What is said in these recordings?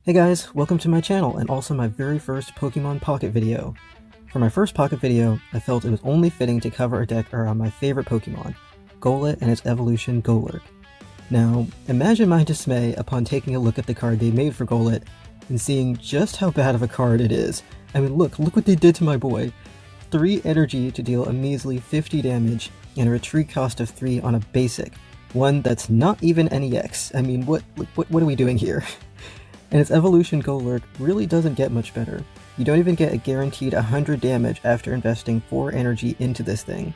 Hey guys, welcome to my channel and also my very first Pokemon Pocket video. For my first Pocket video, I felt it was only fitting to cover a deck around my favorite Pokemon, Golett and its evolution GOLURK. Now, imagine my dismay upon taking a look at the card they made for Golett and seeing just how bad of a card it is. I mean look what they did to my boy. 3 energy to deal a measly 50 damage and a retreat cost of 3 on a basic, one that's not even an EX. I mean what are we doing here? And its evolution GOLURK really doesn't get much better. You don't even get a guaranteed 100 damage after investing 4 energy into this thing.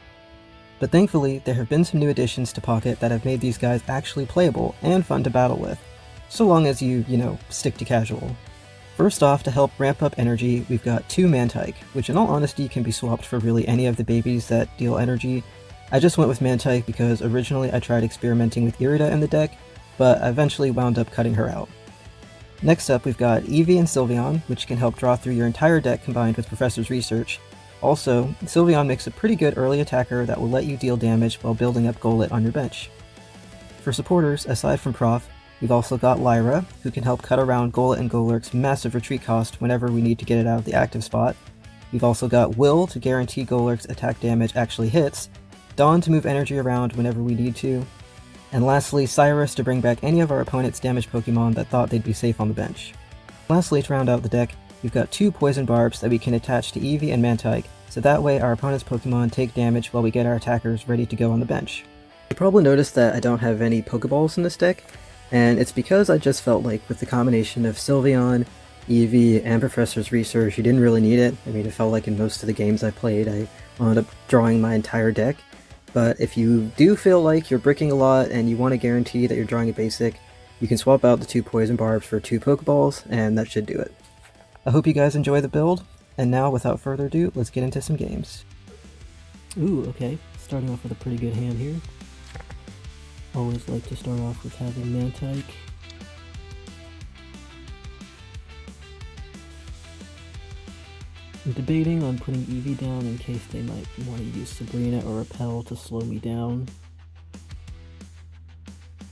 But thankfully, there have been some new additions to Pocket that have made these guys actually playable and fun to battle with, so long as you stick to casual. First off, to help ramp up energy, we've got 2 Mantike, which in all honesty can be swapped for really any of the babies that deal energy. I just went with Mantike because originally I tried experimenting with Irida in the deck, but I eventually wound up cutting her out. Next up, we've got Eevee and Sylveon, which can help draw through your entire deck combined with Professor's Research. Also, Sylveon makes a pretty good early attacker that will let you deal damage while building up Golett on your bench. For supporters, aside from Prof, we've also got Lyra, who can help cut around Golett and GOLURK's massive retreat cost whenever we need to get it out of the active spot. We've also got Will to guarantee GOLURK's attack damage actually hits, Dawn to move energy around whenever we need to, and lastly, Cyrus to bring back any of our opponent's damaged Pokemon that thought they'd be safe on the bench. Lastly, to round out the deck, we've got 2 Poison Barbs that we can attach to Eevee and Mantike, so that way our opponent's Pokemon take damage while we get our attackers ready to go on the bench. You probably noticed that I don't have any Pokeballs in this deck, and it's because I just felt like with the combination of Sylveon, Eevee, and Professor's Research, you didn't really need it. I mean, it felt like in most of the games I played, I wound up drawing my entire deck. But if you do feel like you're bricking a lot and you want to guarantee that you're drawing a basic, you can swap out the 2 Poison Barbs for 2 Pokeballs, and that should do it. I hope you guys enjoy the build, and now without further ado, let's get into some games. Ooh, okay. Starting off with a pretty good hand here. Always like to start off with having Mantike. I'm debating on putting Eevee down in case they might want to use Sabrina or Repel to slow me down.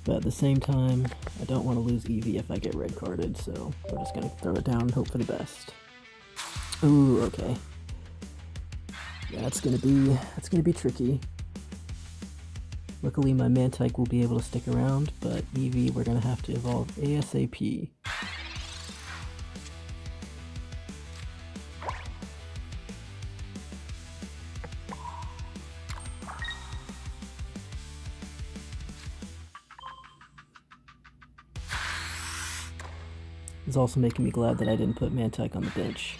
But at the same time, I don't want to lose Eevee if I get red carded, so we're just going to throw it down and hope for the best. Ooh, okay. Yeah, that's gonna be tricky. Luckily my Mantike will be able to stick around, but Eevee we're gonna have to evolve ASAP. It's also making me glad that I didn't put Mantike on the bench.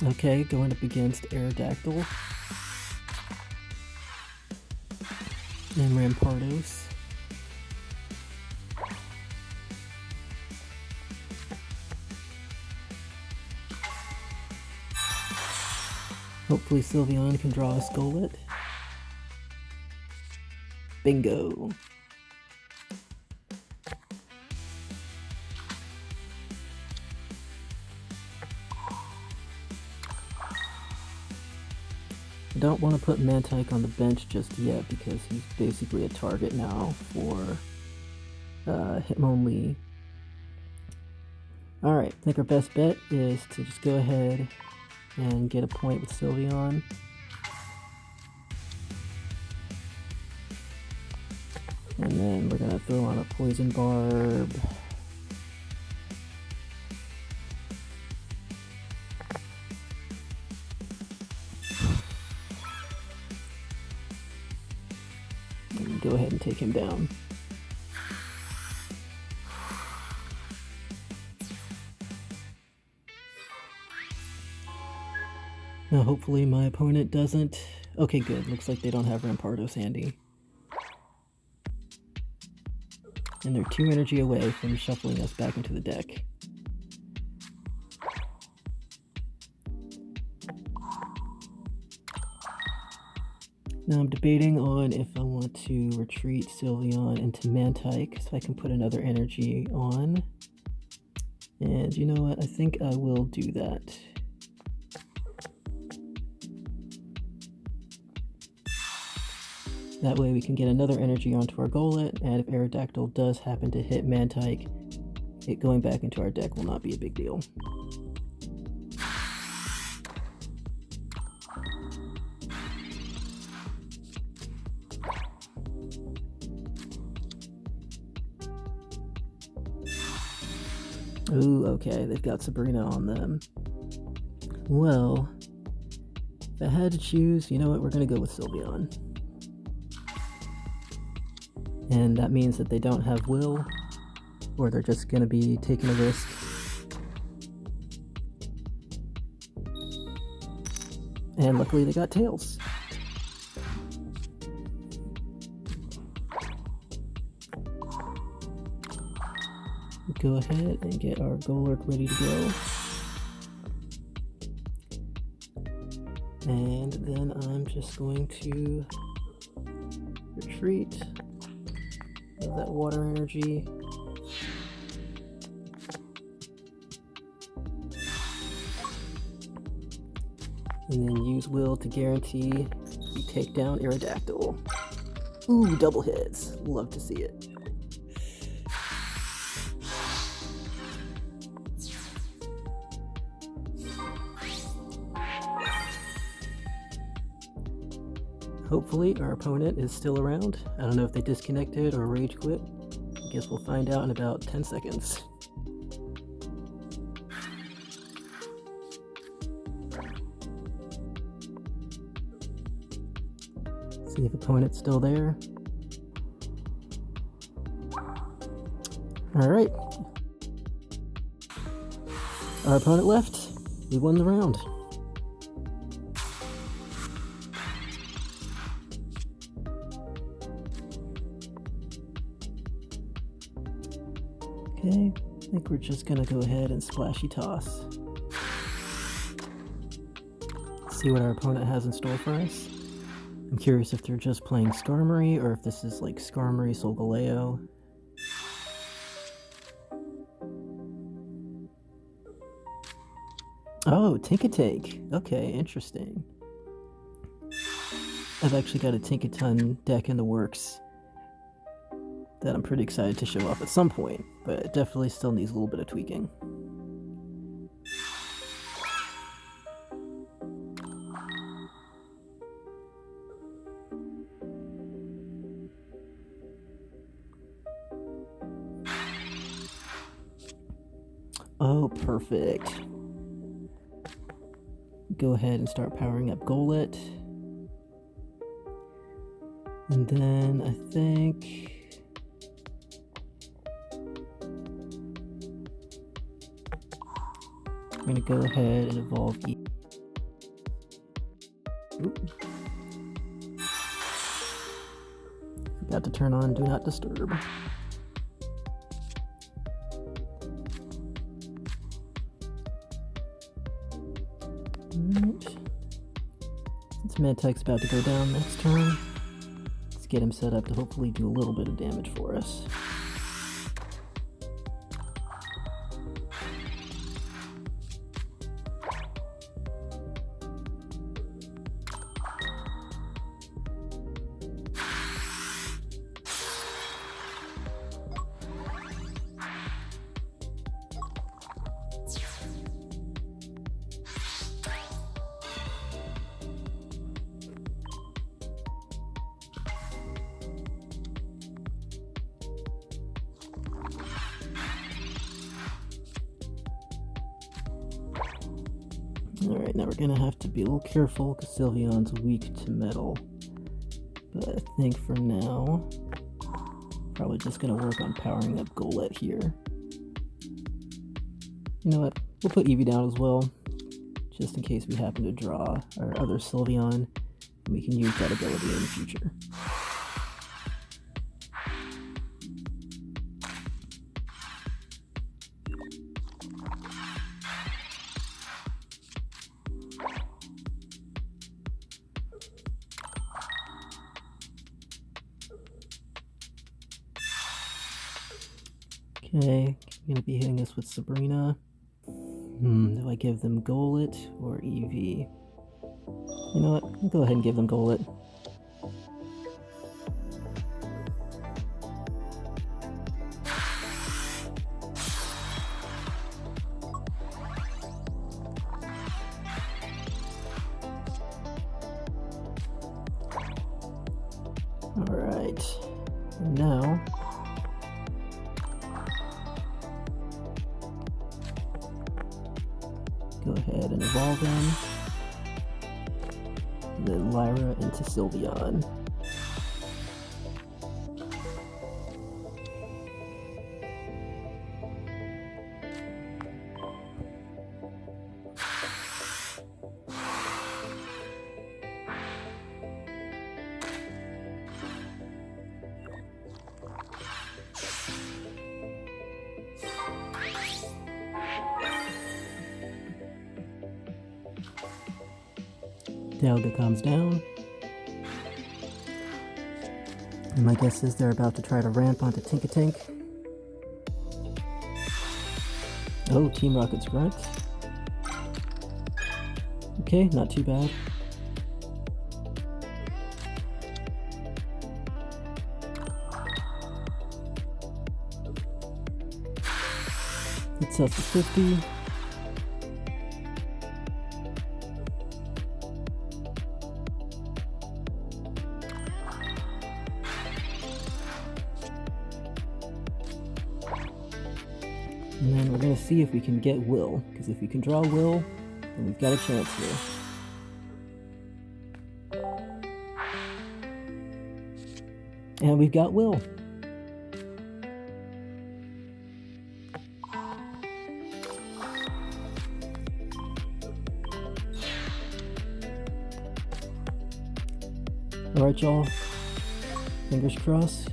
Okay, going up against Aerodactyl and Rampardos. Hopefully Sylveon can draw us Golett. Bingo! I don't want to put Mantike on the bench just yet because he's basically a target now for Hitmonlee. Alright, I think our best bet is to just go ahead and get a point with Sylveon. And then we're going to throw on a Poison Barb. And go ahead and take him down. Now hopefully my opponent doesn't... Okay, good. Looks like they don't have Rampardos handy. And they're 2 energy away from shuffling us back into the deck. Now I'm debating on if I want to retreat Sylveon into Mantike so I can put another energy on. And you know what? I think I will do that. That way we can get another energy onto our Golett, and if Aerodactyl does happen to hit Mantike, it going back into our deck will not be a big deal. Ooh, okay, they've got Sabrina on them. Well, if I had to choose, you know what, we're gonna go with Sylveon. And that means that they don't have Will, or they're just gonna be taking a risk. And luckily they got Tails. Go ahead and get our GOLURK ready to go. And then I'm just going to retreat of that water energy. And then use Will to guarantee we take down Aerodactyl. Ooh, double hits. Love to see it. Hopefully our opponent is still around. I don't know if they disconnected or rage quit. I guess we'll find out in about 10 seconds. See if opponent's still there. Alright. Our opponent left. We won the round. Okay, I think we're just gonna go ahead and splashy toss. See what our opponent has in store for us. I'm curious if they're just playing Skarmory or if this is like Skarmory Solgaleo. Oh, Tinkatake. Okay, interesting. I've actually got a Tinkaton deck in the works that I'm pretty excited to show off at some point, but it definitely still needs a little bit of tweaking. Oh, perfect. Go ahead and start powering up Golett. And then I think I'm going to go ahead and evolve Forgot to turn on Do Not Disturb. Alright. Since Mantike's about to go down next turn, let's get him set up to hopefully do a little bit of damage for us. Alright, now we're gonna have to be a little careful because Sylveon's weak to metal. But I think for now, probably just gonna work on powering up Golett here. You know what? We'll put Eevee down as well, just in case we happen to draw our other Sylveon, and we can use that ability in the future. Okay, I'm gonna be hitting us with Sabrina. Do I give them Golett or Eevee? You know what? I'll go ahead and give them Golett. Alright, now go ahead and evolve them, and then Lyra into Sylveon. Dialga calms down. And my guess is they're about to try to ramp onto Tinkatank. Oh, Team Rocket's grunt. Okay, not too bad. It's up to 50. And then we're going to see if we can get Will, because if we can draw Will, then we've got a chance here. And we've got Will. Alright, y'all. Fingers crossed.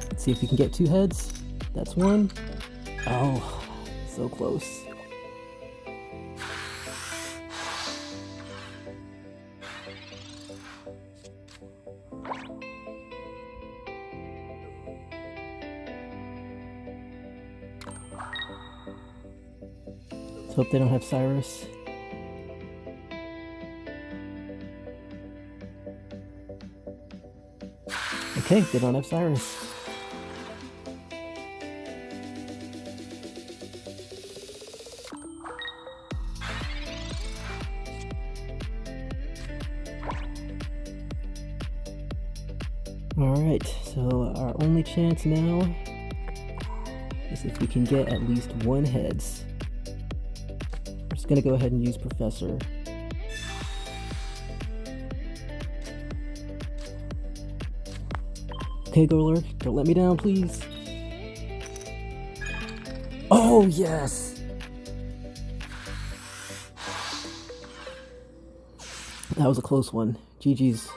Let's see if we can get 2 heads. That's 1. Oh, so close. Let's hope they don't have Cyrus. Okay, they don't have Cyrus. Alright, so our only chance now is if we can get at least 1 heads. I'm just gonna go ahead and use Professor. Okay, GOLURK, don't let me down, please. Oh, yes! That was a close one. GG's.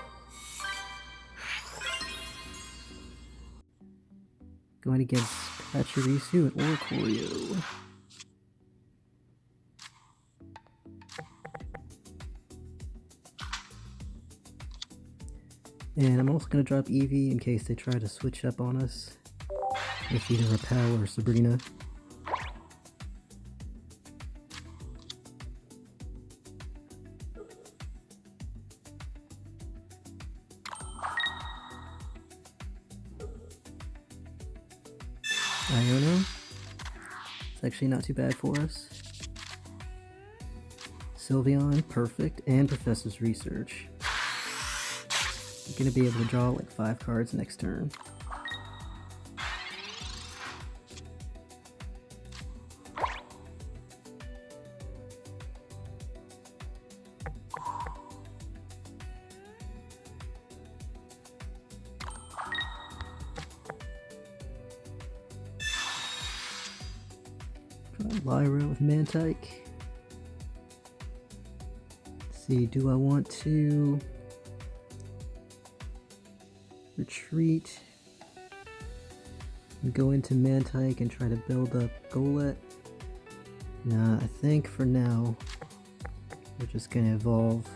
Going against Pachirisu and Oricorio. And I'm also going to drop Eevee in case they try to switch up on us with either Repel or Sabrina. Iono. It's actually not too bad for us. Sylveon, perfect, and Professor's Research. You're gonna be able to draw like 5 cards next turn. Lyra with Mantike. Let's see, do I want to retreat and go into Mantike and try to build up Golett? Nah, I think for now we're just gonna evolve.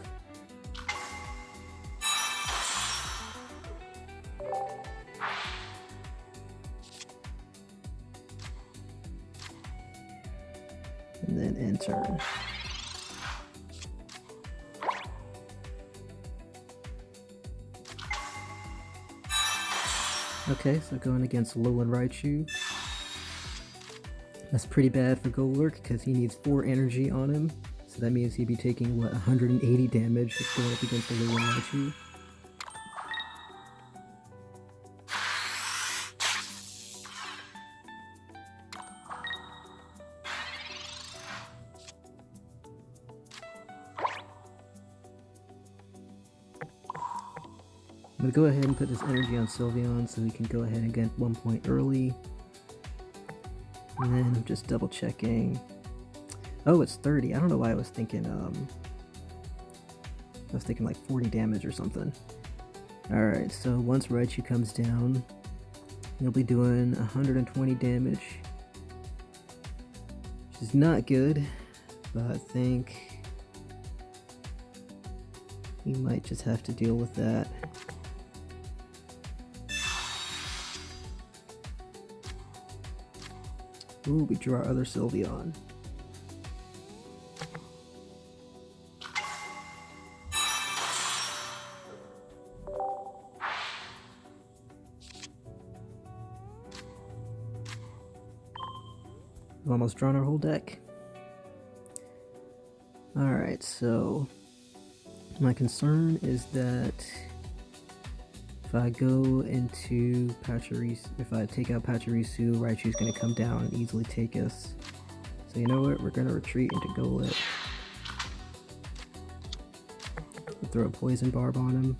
And then end turn. Okay, so going against Alolan Raichu. That's pretty bad for GOLURK because he needs 4 energy on him. So that means he'd be taking, what, 180 damage just going up against Alolan Raichu. I'm going to go ahead and put this energy on Sylveon so we can go ahead and get 1 point early. And then I'm just double checking. Oh, it's 30. I don't know why I was thinking like 40 damage or something. Alright, so once Raichu comes down, he'll be doing 120 damage. Which is not good, but I think he might just have to deal with that. Ooh, we drew our other Sylveon. We've almost drawn our whole deck. Alright, so my concern is that if I go into Pachirisu, if I take out Pachirisu, Raichu's going to come down and easily take us. So you know what, we're going to retreat into GOLURK. We'll throw a Poison Barb on him.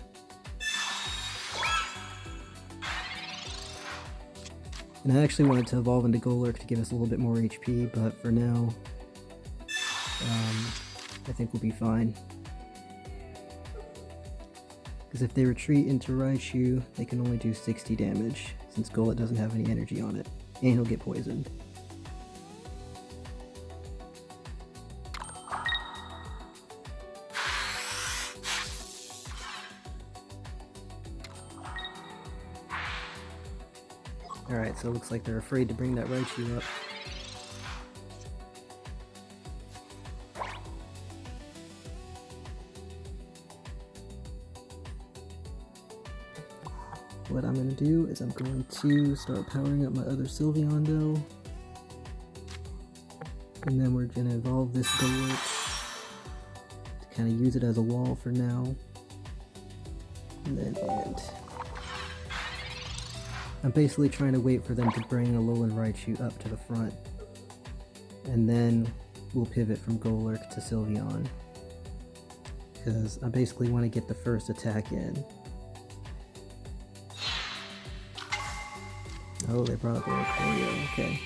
And I actually wanted to evolve into GOLURK to give us a little bit more HP, but for now, I think we'll be fine. Because if they retreat into Raichu, they can only do 60 damage, since GOLURK doesn't have any energy on it, and he'll get poisoned. Alright, so it looks like they're afraid to bring that Raichu up. What I'm going to do is I'm going to start powering up my other Sylveon though. And then we're going to evolve this GOLURK to kind of use it as a wall for now. And then end. I'm basically trying to wait for them to bring a Alolan Raichu up to the front. And then we'll pivot from GOLURK to Sylveon. Because I basically want to get the first attack in. Oh, they brought up Oricorio, okay.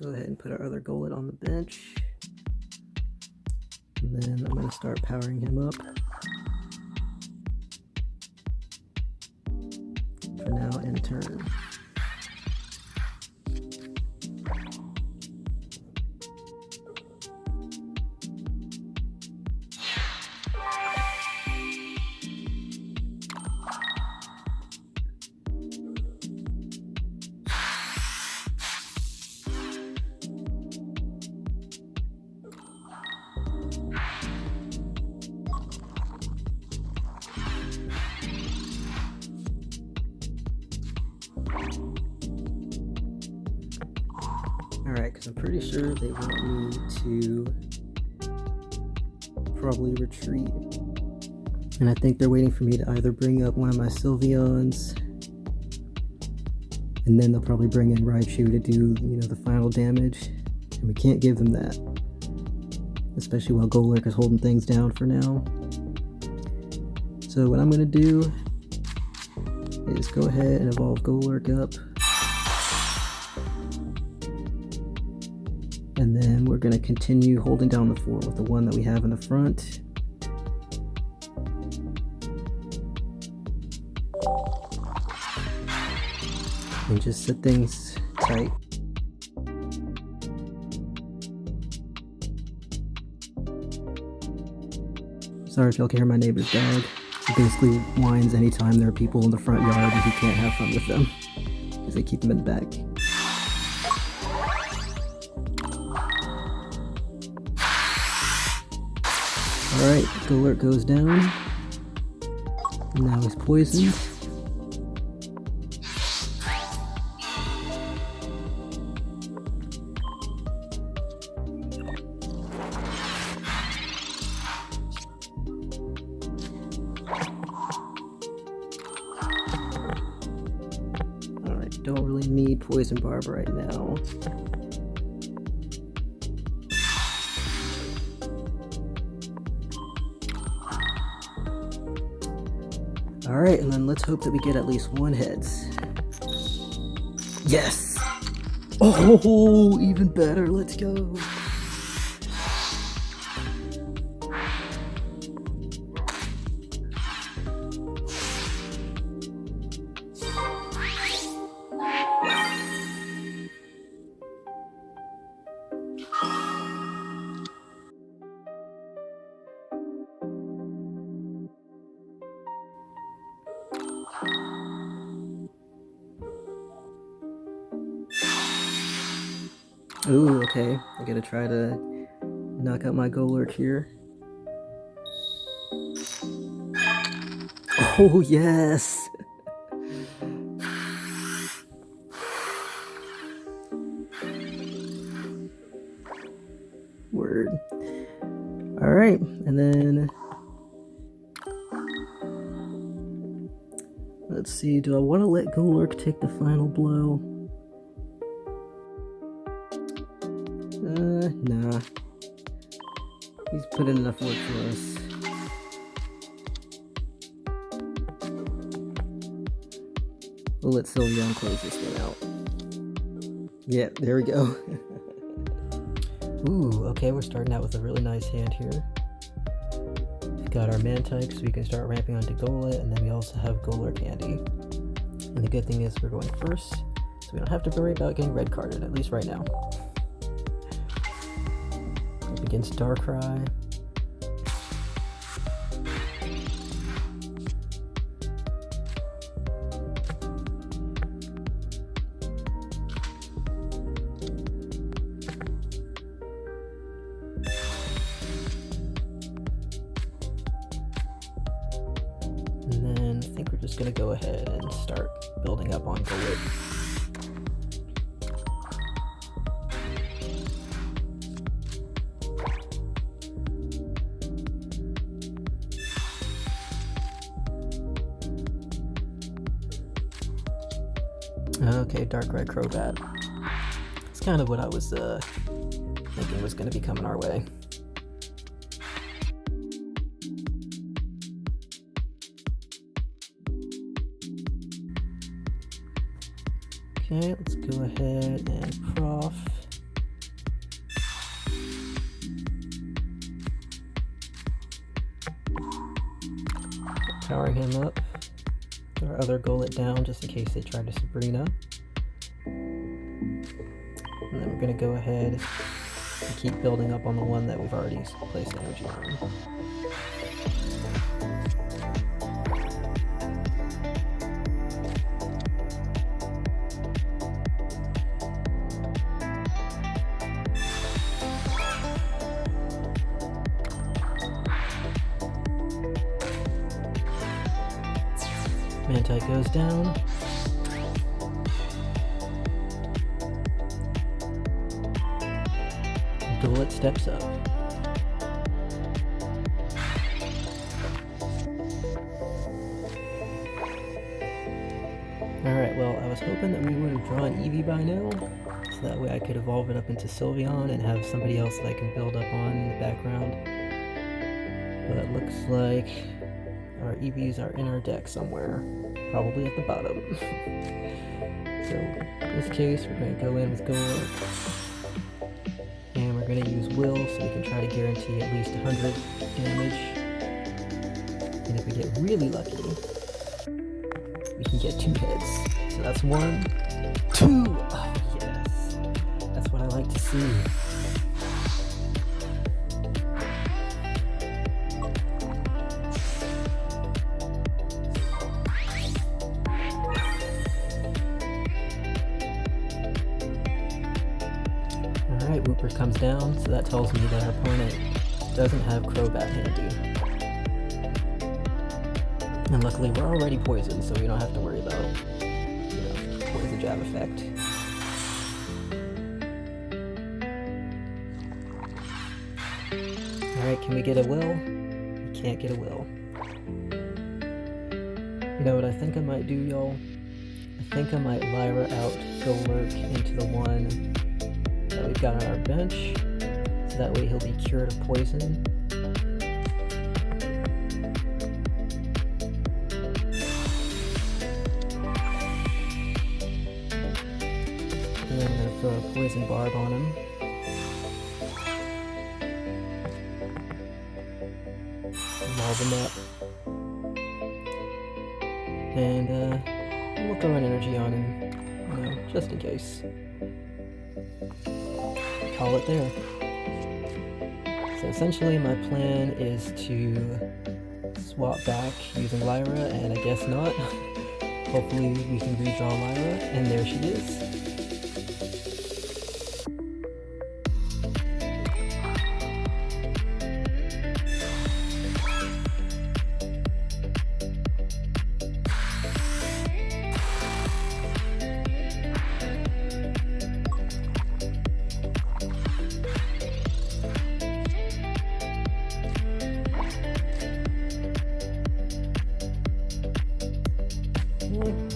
Go ahead and put our other GOLURK on the bench. And then I'm going to start powering him up. For now, end turn. Alright, because I'm pretty sure they want me to probably retreat. And I think they're waiting for me to either bring up one of my Sylveons, and then they'll probably bring in Raichu to do, you know, the final damage. And we can't give them that. Especially while GOLURK is holding things down for now. So what I'm going to do is go ahead and evolve GOLURK up. And then we're going to continue holding down the fort with the one that we have in the front. And just set things tight. Sorry if y'all can hear my neighbor's dog. He basically whines anytime there are people in the front yard and he can't have fun with them, because they keep them in the back. Alright, GOLURK goes down. And now he's poisoned. definitely need Poison Barb right now. Alright, and then let's hope that we get at least one heads. Yes! Oh, even better, let's go! Ooh, okay. I gotta try to knock out my GOLURK here. Oh, yes! Word. Alright, and then... let's see, do I want to let GOLURK take the final blow? Nah. He's put in enough work for us. We'll let Sylveon close this one out. Yeah, there we go. Ooh, okay, we're starting out with a really nice hand here. We've got our Mantike, so we can start ramping onto Golett, and then we also have GOLURK handy. And the good thing is we're going first, so we don't have to worry about getting red carded, at least right now. Up against Darkrai. And then I think we're just going to go ahead and start building up on Golett. Okay, Darkrai Crobat. It's kind of what I was thinking was going to be coming our way. Okay, let's go ahead and prof. Powering him up. Put our other Golett down just in case they try to Sabrina. And then we're going to go ahead and keep building up on the one that we've already placed energy on. Mantike goes down. Golett steps up. Alright, well, I was hoping that we would have drawn Eevee by now, so that way I could evolve it up into Sylveon and have somebody else that I can build up on in the background. But it looks like our Eevees are in our deck somewhere, probably at the bottom. So in this case, we're going to go in with GOLURK, and we're going to use Will so we can try to guarantee at least 100 damage. And if we get really lucky, we can get 2 heads. So that's 1, 2. Oh yes, that's what I like to see. Alright, Wooper comes down, so that tells me that our opponent doesn't have Crobat handy. And luckily we're already poisoned, so we don't have to worry about, poison jab effect. Alright, can we get a will? We can't get a will. You know what I think I might do, y'all? I think I might Lyra out GOLURK into the one that we've got on our bench, so that way he'll be cured of poison. And then I'm going to throw a poison barb on him. Maul them up. And we'll throw an energy on him, you know, just in case. Call it there. So essentially my plan is to swap back using Lyra, and I guess not. Hopefully we can redraw Lyra, and there she is.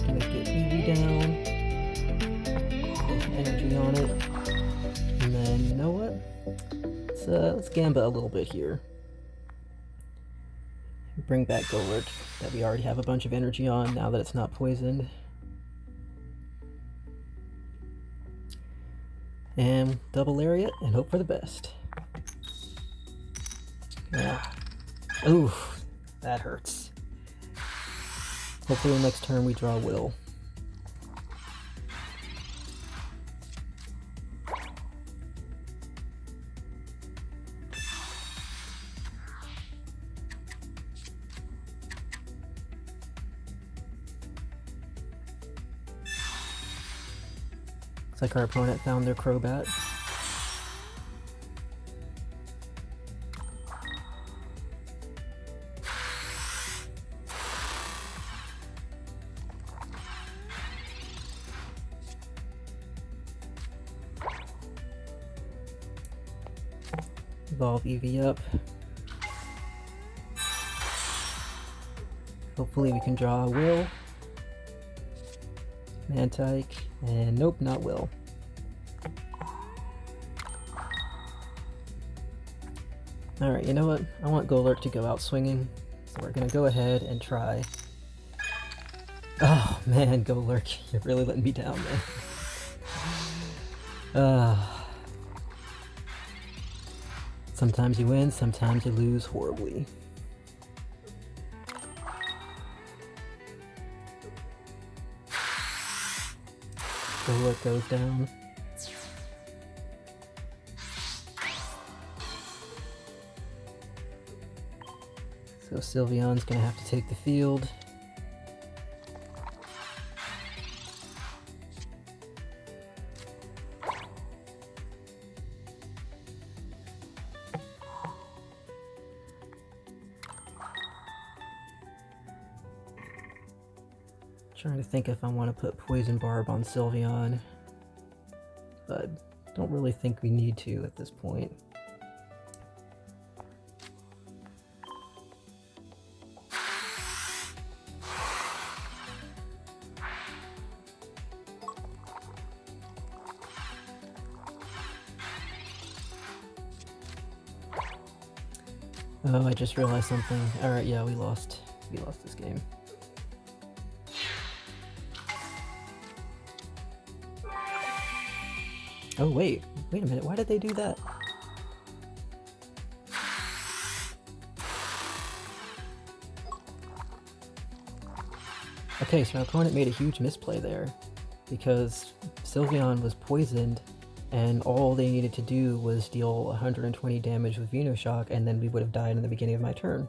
Gonna get EV down, get some energy on it, and then you know what? Let's gambit a little bit here. Bring back GOLURK that we already have a bunch of energy on now that it's not poisoned. And double Lariat and hope for the best. Yeah. Ooh, that hurts. Hopefully next turn we draw Will. Looks like our opponent found their Crobat. Evolve EV up. Hopefully we can draw Will. Mantike, and nope, not Will. Alright, you know what? I want GOLURK to go out swinging, so we're gonna go ahead and try. Oh man, GOLURK, you're really letting me down, man. Sometimes you win, sometimes you lose horribly. GOLURK goes down. So Sylveon's gonna have to take the field. Trying to think if I want to put Poison Barb on Sylveon, but don't really think we need to at this point. Oh, I just realized something. Alright, yeah, we lost this game. Oh wait a minute, why did they do that? Okay, so our opponent made a huge misplay there, because Sylveon was poisoned, and all they needed to do was deal 120 damage with Venoshock, and then we would have died in the beginning of my turn.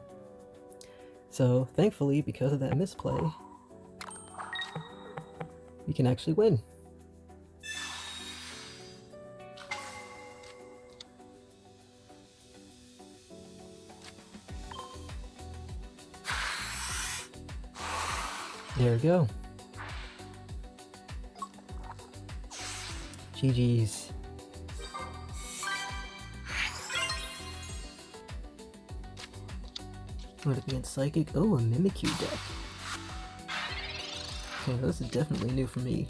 So, thankfully, because of that misplay, we can actually win. There we go. GG's. Would it be in Psychic? Oh, a Mimikyu deck. Okay, this is definitely new for me.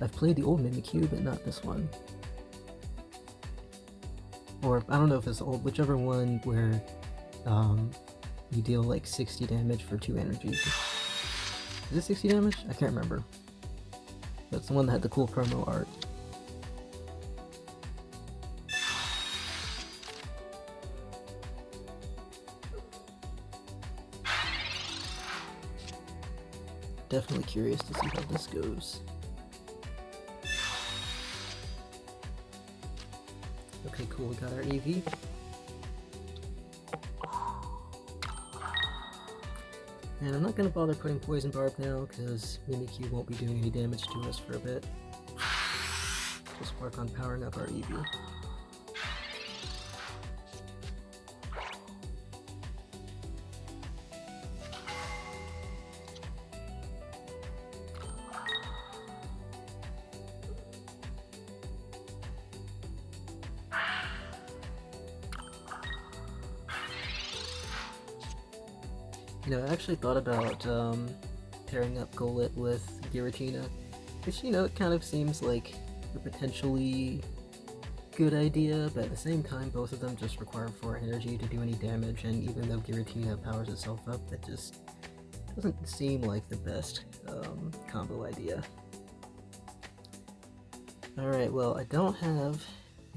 I've played the old Mimikyu, but not this one. Or, I don't know if it's old, whichever one where you deal like 60 damage for 2 energies. Is it 60 damage? I can't remember. That's the one that had the cool promo art. Definitely curious to see how this goes. Okay, cool, we got our EV. And I'm not going to bother putting Poison Barb now, because Mimikyu won't be doing any damage to us for a bit. Just work on powering up our EV. You know, I actually thought about pairing up Golurk with Giratina, which, you know, it kind of seems like a potentially good idea, but at the same time, both of them just require 4 energy to do any damage, and even though Giratina powers itself up, that just doesn't seem like the best combo idea. Alright, well, I don't have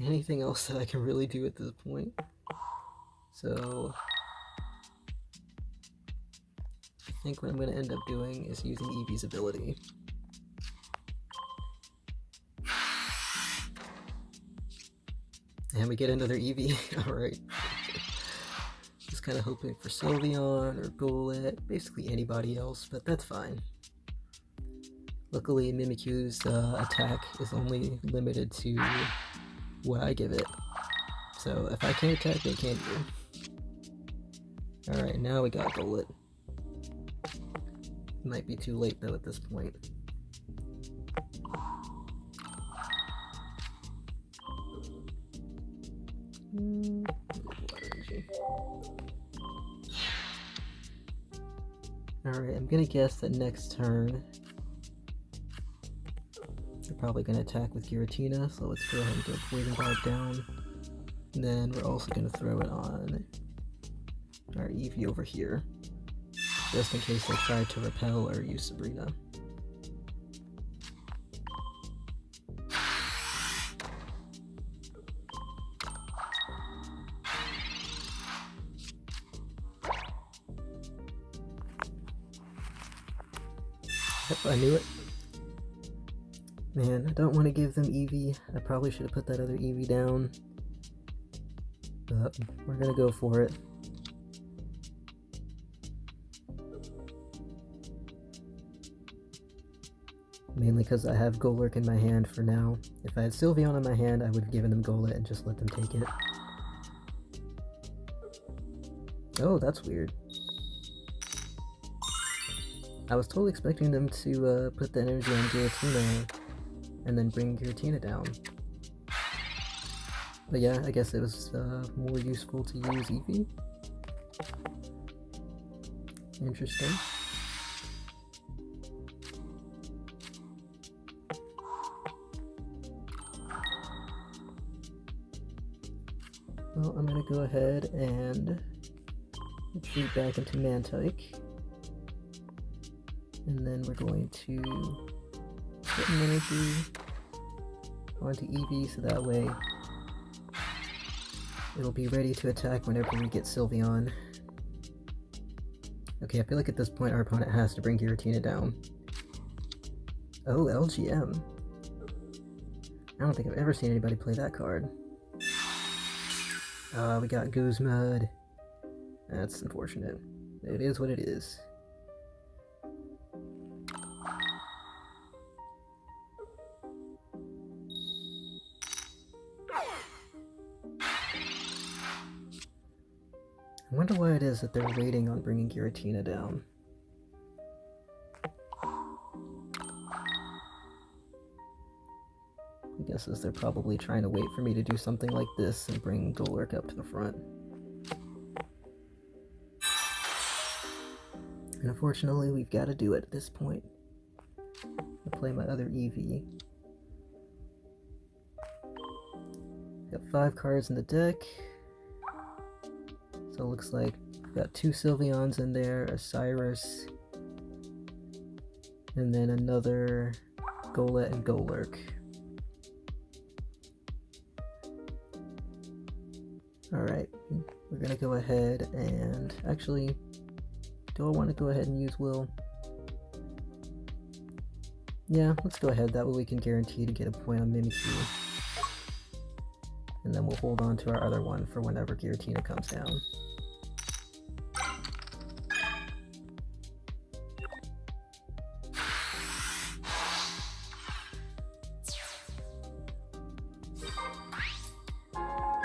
anything else that I can really do at this point, so I think what I'm going to end up doing is using Eevee's ability. And we get another Eevee, alright. Just kind of hoping for Sylveon or Golett, basically anybody else, but that's fine. Luckily, Mimikyu's attack is only limited to what I give it. So if I can't attack, they can't do. Alright, now we got Golett. Might be too late though at this point. Alright, I'm gonna guess that next turn they're probably gonna attack with Giratina, so let's go ahead and get Poison Barb down. And then we're also gonna throw it on our Eevee over here, just in case they try to repel or use Sabrina. Yep, I knew it. Man, I don't want to give them Eevee. I probably should have put that other Eevee down. But we're gonna go for it. Mainly because I have Golurk in my hand for now. If I had Sylveon in my hand, I would have given them Golett and just let them take it. Oh, that's weird. I was totally expecting them to put the energy on Giratina and then bring Giratina down. But yeah, I guess it was more useful to use Eevee. Interesting. Well, I'm gonna go ahead and retreat back into Mantike. And then we're going to put an energy onto Eevee so that way it'll be ready to attack whenever we get Sylveon. Okay, I feel like at this point our opponent has to bring Giratina down. Oh, LGM. I don't think I've ever seen anybody play that card. We got Guzmud. That's unfortunate. It is what it is. I wonder why it is that they're waiting on bringing Giratina down. I guess as they're probably trying to wait for me to do something like this and bring Golurk up to the front. And unfortunately, we've got to do it at this point. I'll play my other EV. Got 5 cards in the deck. So it looks like we've got 2 Sylveons in there, a Cyrus, and then another Golett and GOLURK. Alright, we're gonna go ahead and actually, do I want to go ahead and use Will? Yeah, let's go ahead, that way we can guarantee to get a point on Mimikyu. And then we'll hold on to our other one for whenever Giratina comes down.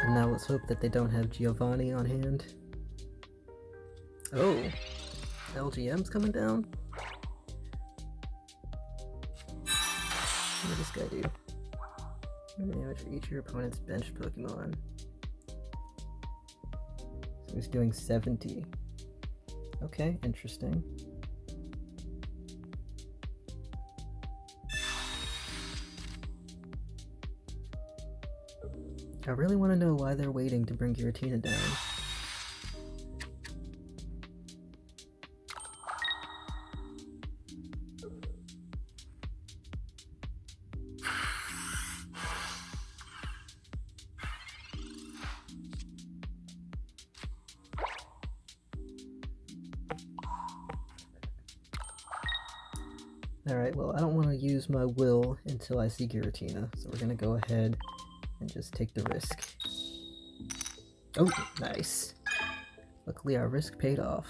And now let's hope that they don't have Giovanni on hand. Oh, LGM's coming down? What did this guy do? Damage for each of your opponent's bench Pokemon. So he's doing 70. Okay, interesting. I really want to know why they're waiting to bring Giratina down. Alright, well, I don't want to use my will until I see Giratina, so we're gonna go ahead and just take the risk. Oh, nice. Luckily our risk paid off.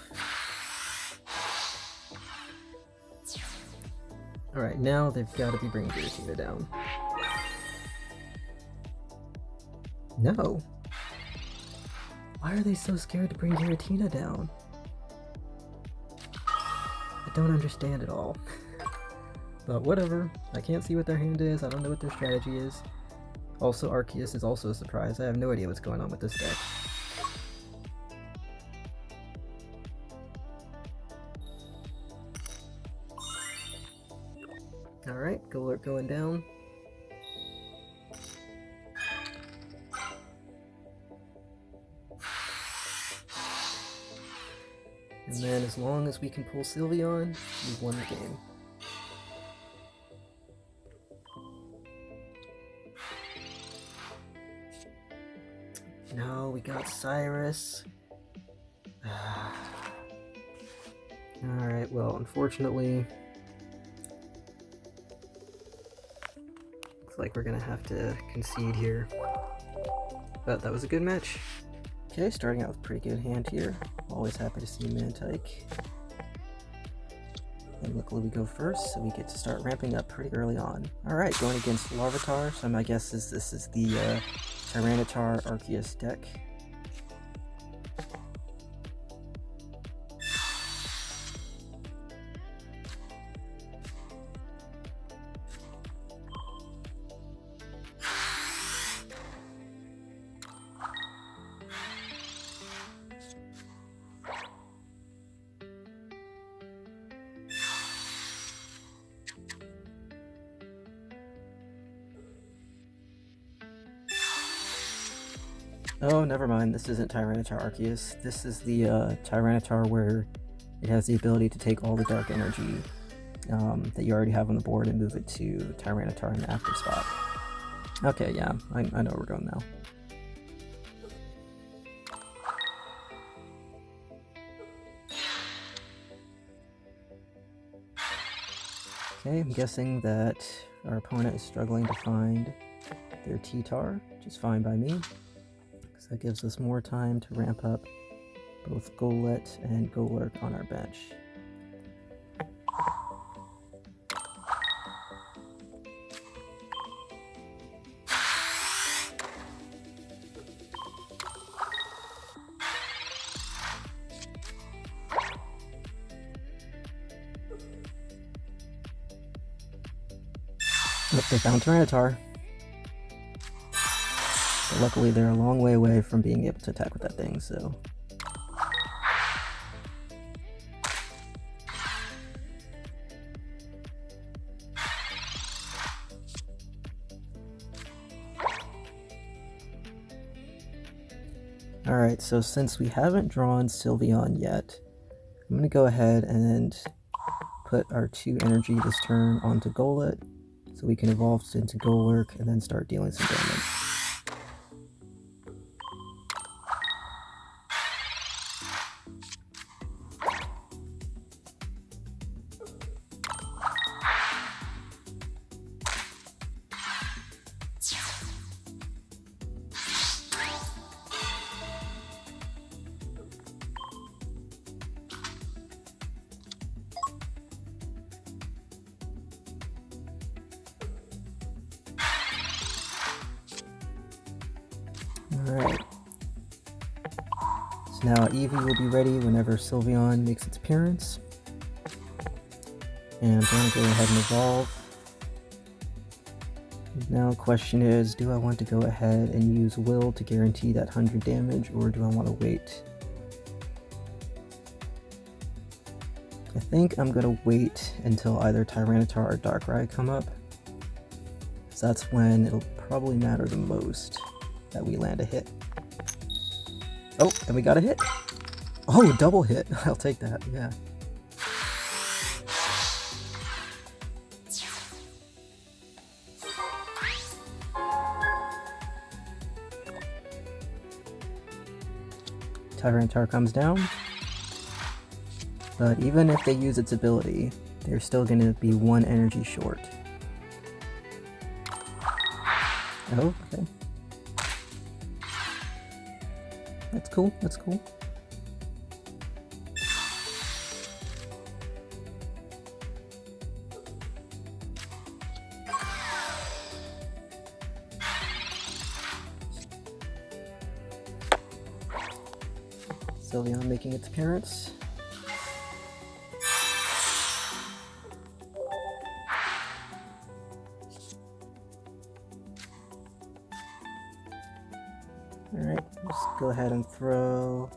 Alright, now they've got to be bringing Giratina down. No. Why are they so scared to bring Giratina down? I don't understand at all. But whatever, I can't see what their hand is, I don't know what their strategy is. Also, Arceus is also a surprise, I have no idea what's going on with this deck. Alright, GOLURK going down. And then as long as we can pull Sylveon, we've won the game. No, we got Cyrus. Alright, well, unfortunately, looks like we're gonna have to concede here. But that was a good match. Okay, starting out with a pretty good hand here. Always happy to see Mantike. And luckily we go first, so we get to start ramping up pretty early on. Alright, going against Larvitar, so my guess is this is the Tyranitar Arceus deck. Oh, never mind, this isn't Tyranitar Arceus. This is the Tyranitar where it has the ability to take all the dark energy that you already have on the board and move it to Tyranitar in the active spot. Okay, yeah, I know where we're going now. Okay, I'm guessing that our opponent is struggling to find their T-Tar, which is fine by me. That gives us more time to ramp up both Golett and GOLURK on our bench. Oh, they found Tyranitar. But luckily they're a long way away from being able to attack with that thing, so... Alright, so since we haven't drawn Sylveon yet, I'm going to go ahead and put our 2 energy this turn onto Golett, so we can evolve into GOLURK and then start dealing some damage. Alright, so now Eevee will be ready whenever Sylveon makes its appearance. And I'm going to go ahead and evolve. Now the question is, do I want to go ahead and use Will to guarantee that 100 damage, or do I want to wait? I think I'm going to wait until either Tyranitar or Darkrai come up, because that's when it'll probably matter the most that we land a hit. Oh, and we got a hit! Oh, double hit! I'll take that, yeah. Tyranitar comes down, but even if they use its ability, they're still going to be 1 energy short. Oh, okay. That's cool, that's cool. Sylveon making its appearance. Alright, just go ahead and throw...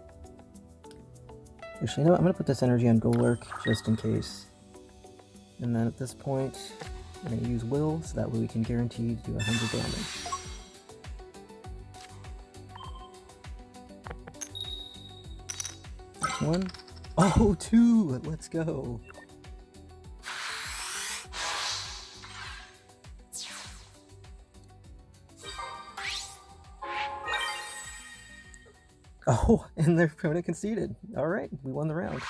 Actually, you know what? I'm going to put this energy on GOLURK just in case. And then at this point, I'm going to use Will, so that way we can guarantee to do 100 damage. That's 1. Oh, 2! Let's go! Oh, and their opponent conceded. Alright, we won the round.